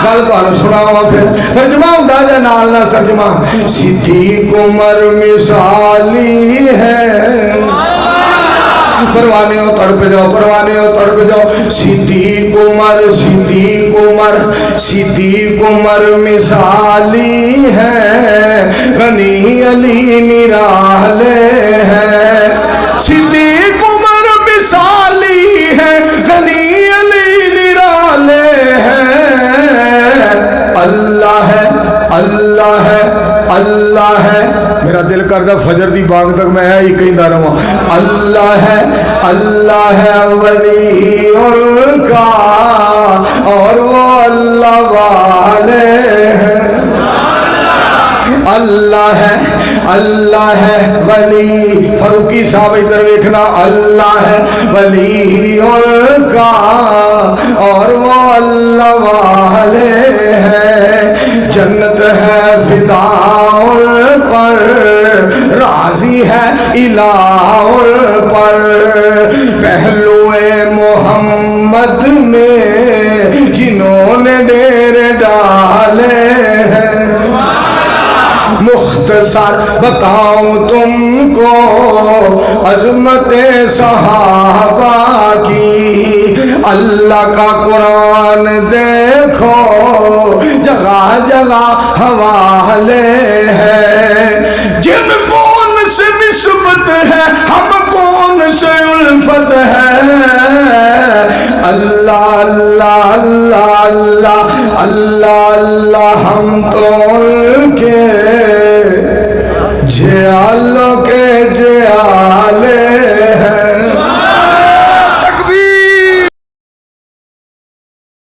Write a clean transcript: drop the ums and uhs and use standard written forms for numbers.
گل تمہیں سناواں پھر ترجمہ ہوندا جے نال نال ترجمہ صدیق عمر مثالی ہے پروانیوں تڑپ جاؤ پروانیوں تڑپ جاؤ صدیق عمر صدیق عمر صدیق عمر مثالی ہے غنی علی نرالے ہے صدیق عمر مثالی ہے غنی علی نرالے ہے اللہ ہے اللہ ہے اللہ ہے میرا دل کرتا فجر دی بانگ تک میں ہی کہندا رہواں اللہ ہے ولی ان کا اور وہ اللہ والے ہیں اللہ ہے ولی فاروقی صاحب ادھر دیکھنا اللہ ہے ولی ان کا اور وہ اللہ والے ہیں جنت ہے فدا ان پر راضی ہے الہ ان پر پہلو محمد میں جنہوں نے ڈیرے ڈالے ہیں مختصر بتاؤں تم کو عظمت صحابہ کی اللہ کا قرآن دیکھو جگہ جگہ حوالے ہیں جن کون سے نسبت ہے ہم کون سے الفت ہے اللہ اللہ اللہ اللہ اللہ اللہ ہم تو ان کے جیالوں کے جیالے